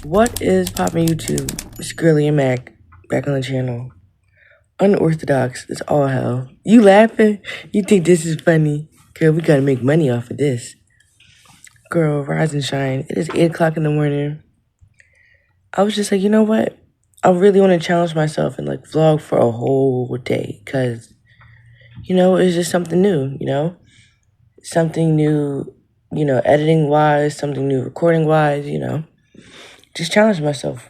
What is poppin' YouTube? It's Girly and Mac back on the channel. Unorthodox, it's all hell. You laughing? You think this is funny? Girl, we gotta make money off of this. Girl, rise and shine. It is 8 o'clock in the morning. I was just like, you know what? I really want to challenge myself and like vlog for a whole day. Cause, it's just something new, Something new, editing wise, something new recording wise, Just challenge myself.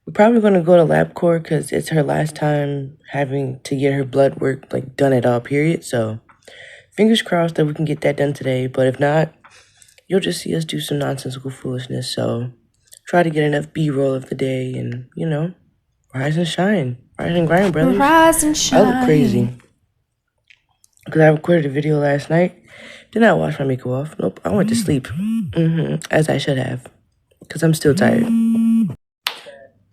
We're probably going to go to LabCorp because it's her last time having to get her blood work done at all, period. So fingers crossed that we can get that done today. But if not, you'll just see us do some nonsensical foolishness. So try to get enough B-roll of the day and, rise and shine. Rise and grind, brothers. Rise and shine. I look crazy. Because I recorded a video last night. Did not wash my makeup off. Nope, I went to sleep. As I should have. Because I'm still tired.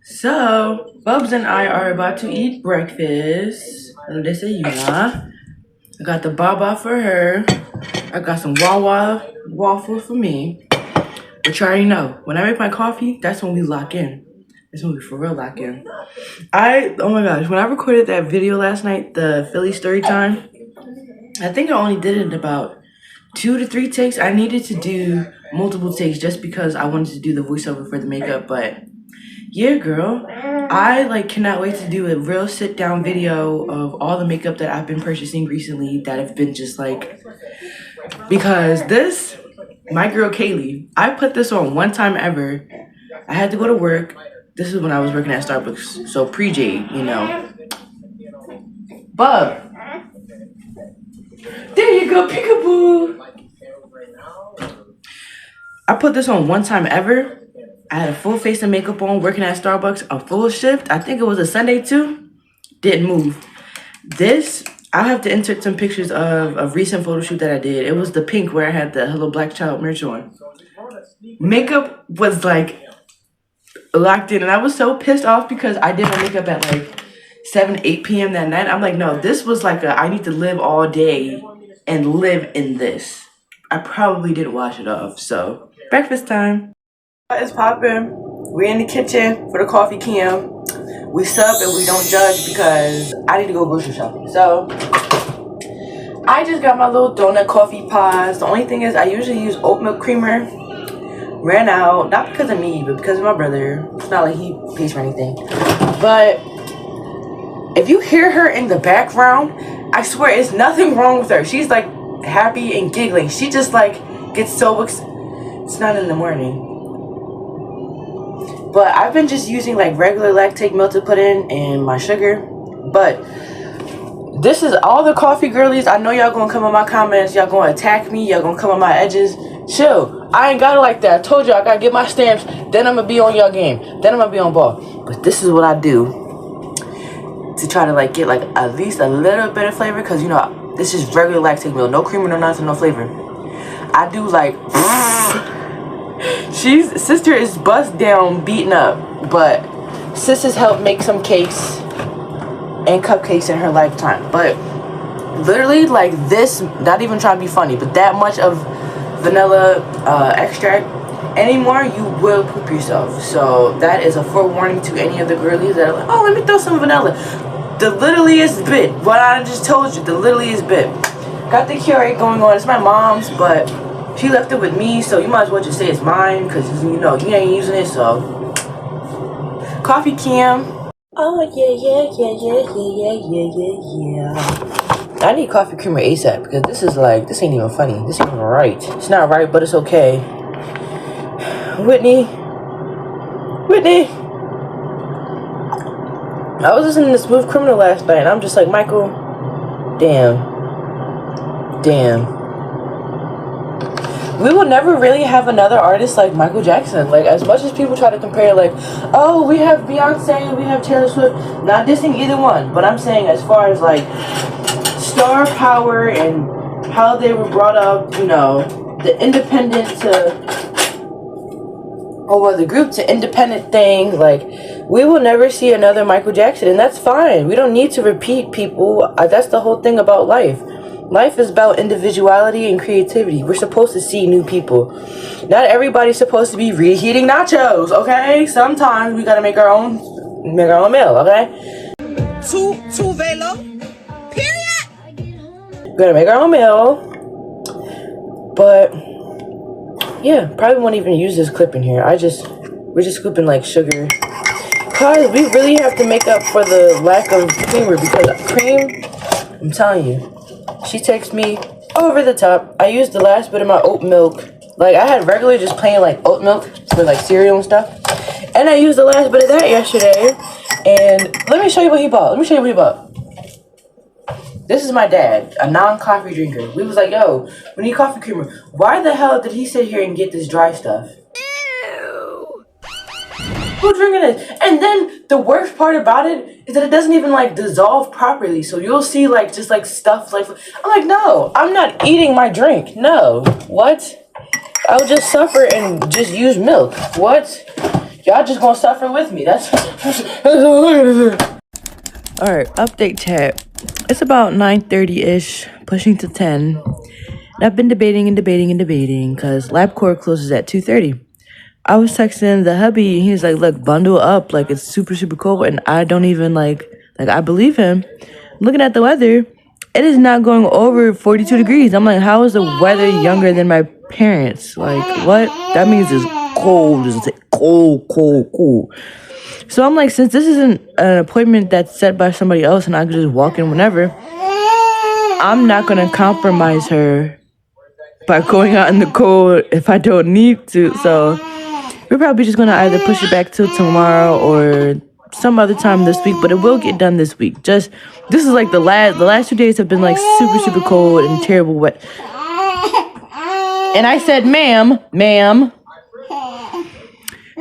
So, Bubs and I are about to eat breakfast. And they say, I got the baba for her. I got some Wawa waffles for me. But you already know, when I make my coffee, that's when we lock in. That's when we for real lock in. Oh my gosh, when I recorded that video last night, the Philly story time, I think I only did it in about 2 to 3 takes. I needed to do multiple takes just because I wanted to do the voiceover for the makeup, but yeah, girl, I cannot wait to do a real sit down video of all the makeup that I've been purchasing recently that have been just because this, my girl Kaylee, I put this on one time ever. I had to go to work. This is when I was working at Starbucks, so pre-Jade, Bub, there you go, peekaboo. I put this on one time ever. I had a full face of makeup on, working at Starbucks, a full shift. I think it was a Sunday too. Didn't move. This, I'll have to insert some pictures of a recent photo shoot that I did. It was the pink where I had the Hello Black Child merch on. Makeup was locked in, and I was so pissed off because I did my makeup at 7, 8 p.m. that night. I'm like, no, this was I need to live all day and live in this. I probably didn't wash it off, so breakfast time. It's poppin'. We're in the kitchen for the coffee cam. We sub and we don't judge because I need to go grocery shopping. So I just got my little donut coffee pods. The only thing is I usually use oat milk creamer. Ran out, not because of me, but because of my brother. It's not like he pays for anything. But if you hear her in the background, I swear it's nothing wrong with her. She's happy and giggling. She just gets so it's not in the morning. But I've been just using regular lactate milk to put in and my sugar. But this is all the coffee girlies. I know y'all gonna come in my comments. Y'all gonna attack me. Y'all gonna come on my edges. Chill. I ain't got it like that. I told you I gotta get my stamps. Then I'm gonna be on y'all game. Then I'm gonna be on ball. But this is what I do to try to get at least a little bit of flavor. Because this is regular lactate milk. No creamer, no nothing, no flavor. I do sister is bust down, beaten up, but sis has helped make some cakes and cupcakes in her lifetime. But literally this, not even trying to be funny, but that much of vanilla extract anymore, you will poop yourself. So that is a forewarning to any of the girlies that are oh, let me throw some vanilla. The littlest bit, what I just told you, the littlest bit. Got the Keurig going on. It's my mom's, but she left it with me, so you might as well just say it's mine, because, you ain't using it, so. Coffee cam. Oh, yeah. I need coffee creamer ASAP, because this is this ain't even funny. This ain't even right. It's not right, but it's okay. Whitney. I was listening to Smooth Criminal last night, and I'm just like, Michael, damn. We will never really have another artist like Michael Jackson. As much as people try to compare, oh, we have Beyonce, we have Taylor Swift. Not dissing either one, but I'm saying as far as star power and how they were brought up, the independent the group to independent thing, we will never see another Michael Jackson, and that's fine. We don't need to repeat people. That's the whole thing about life. Life is about individuality and creativity. We're supposed to see new people. Not everybody's supposed to be reheating nachos, okay? Sometimes we gotta make our own meal, okay? Two velo. Period. We gotta make our own meal. But yeah, probably won't even use this clip in here. We're just scooping like sugar. Cause we really have to make up for the lack of creamer because cream, I'm telling you, she takes me over the top. I used the last bit of my oat milk. Like I had regular just plain like oat milk for like cereal and stuff. And I used the last bit of that yesterday. And let me show you what he bought. This is my dad, a non-coffee drinker. We was like, yo, we need coffee creamer. Why the hell did he sit here and get this dry stuff? Ew. Who drinking this? And then the worst part about it is that it doesn't even like dissolve properly. So you'll see like just like stuff like, I'm like, no, I'm not eating my drink. No, what? I'll just suffer and just use milk. What? Y'all just gonna suffer with me. That's Alright, update chat. It's about 9:30-ish, pushing to 10. And I've been debating because LabCorp closes at 2:30. I was texting the hubby and he's like, look, bundle up, like it's super, super cold. And I don't even like I believe him. Looking at the weather, it is not going over 42 degrees. I'm like, how is the weather younger than my parents? Like, what? That means it's cold. It's cold. So I'm like, since this isn't an appointment that's set by somebody else and I can just walk in whenever, I'm not going to compromise her by going out in the cold if I don't need to. So we're probably just going to either push it back till tomorrow or some other time this week, but it will get done this week. This is like the last 2 days have been like super, super cold and terrible wet. And I said, ma'am.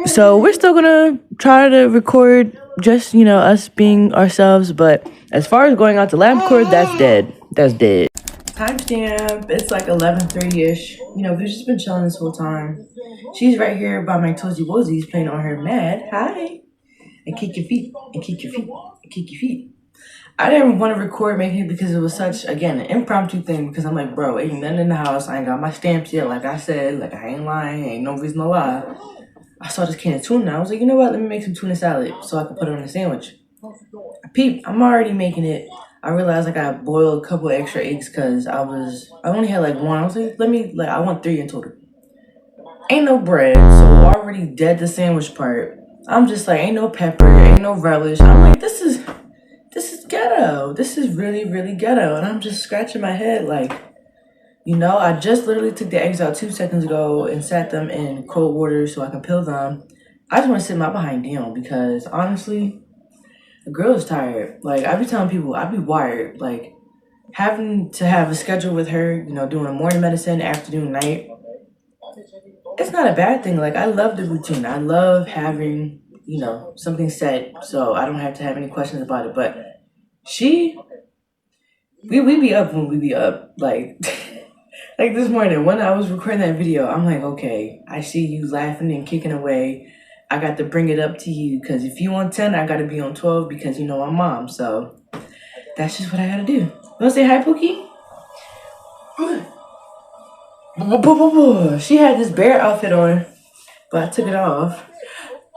So we're still gonna try to record just, us being ourselves. But as far as going out to LabCorp, that's dead. Timestamp, it's like 11:30-ish. We've just been chilling this whole time. She's right here by my Tozy Wozies playing on her Mad. Hi. And kick your feet. I didn't want to record maybe because it was such, again, an impromptu thing because I'm like, bro, ain't nothing in the house. I ain't got my stamps yet. Like I said, like I ain't lying. Ain't no reason to lie. I saw this can of tuna. I was like, you know what? Let me make some tuna salad so I can put it on a sandwich. Peep, I'm already making it. I realized I gotta boil a couple extra eggs because I only had like one. I was like, I want 3 in total. Ain't no bread, so already dead the sandwich part. I'm just like, ain't no pepper, ain't no relish. I'm like, this is ghetto. This is really, really ghetto. And I'm just scratching my head like, I just literally took the eggs out 2 seconds ago and sat them in cold water so I can peel them. I just want to sit my behind down because honestly, the girl is tired. Like I be telling people, I be wired. Like having to have a schedule with her, doing morning medicine, afternoon, night. It's not a bad thing. Like I love the routine. I love having, something set so I don't have to have any questions about it. But we be up when we be up. Like like this morning when I was recording that video, I'm like, okay, I see you laughing and kicking away. I got to bring it up to you because if you on 10, I got to be on 12 because I'm mom. So that's just what I got to do. You want to say hi, Pookie? She had this bear outfit on, but I took it off.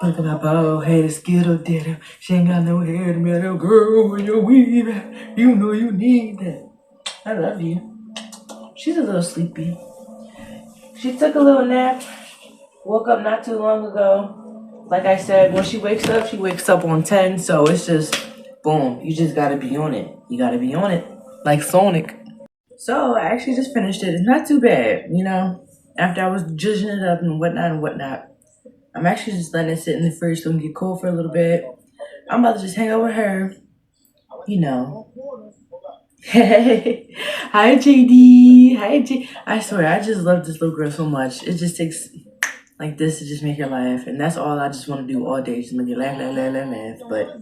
Look at my bald head, skittle diddle. She ain't got no hair to me, little girl with your weave. You know you need that. I love you. She's a little sleepy. She took a little nap. Woke up not too long ago. Like I said, when she wakes up on 10. So it's just, boom. You just gotta be on it. You gotta be on it. Like Sonic. So I actually just finished it. It's not too bad, After I was judging it up and whatnot. I'm actually just letting it sit in the fridge so it can get cold for a little bit. I'm about to just hang out with her. Hey, hi JD. Hi J. I swear, I just love this little girl so much. It just takes like this to just make her laugh, and that's all I just want to do all day, just make her laugh. But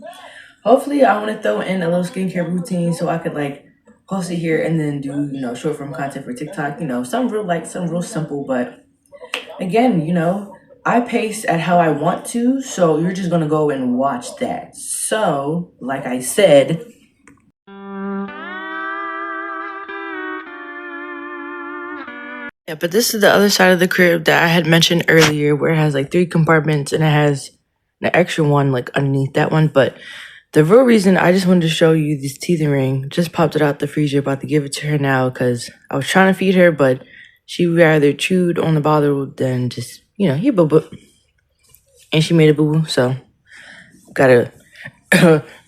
hopefully, I want to throw in a little skincare routine so I could like post it here and then do short form content for TikTok. Some real light, some real simple, but again, I pace at how I want to, so you're just gonna go and watch that. So, like I said. Yeah, but this is the other side of the crib that I had mentioned earlier, where it has like 3 compartments and it has an extra one like underneath that one. But the real reason I just wanted to show you this teething ring, just popped it out the freezer, about to give it to her now because I was trying to feed her, but she rather chewed on the bottle than just, here, boo boo. And she made a boo boo, so gotta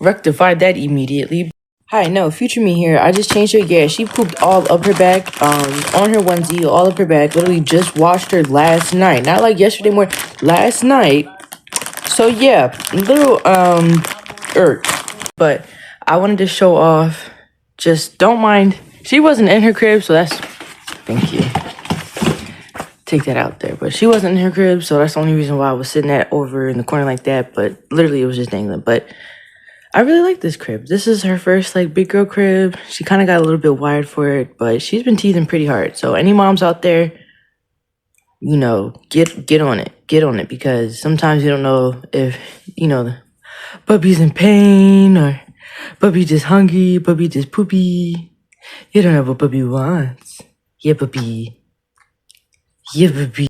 rectify that immediately. Hi, no, future me here. I just changed her. Yeah, she pooped all up her back, on her onesie, all up her back. Literally just washed her last night. Not like yesterday morning, last night. So yeah, little, irk. But I wanted to show off, just don't mind. She wasn't in her crib, so that's, thank you. Take that out there. But she wasn't in her crib, so that's the only reason why I was sitting that over in the corner like that. But literally it was just dangling. But I really like this crib. This is her first like big girl crib. She kind of got a little bit wired for it, but she's been teething pretty hard. So any moms out there, get on it. Get on it, because sometimes you don't know if, the puppy's in pain or puppy just hungry, puppy just poopy. You don't know what puppy wants. Yeah, puppy. Yeah, puppy.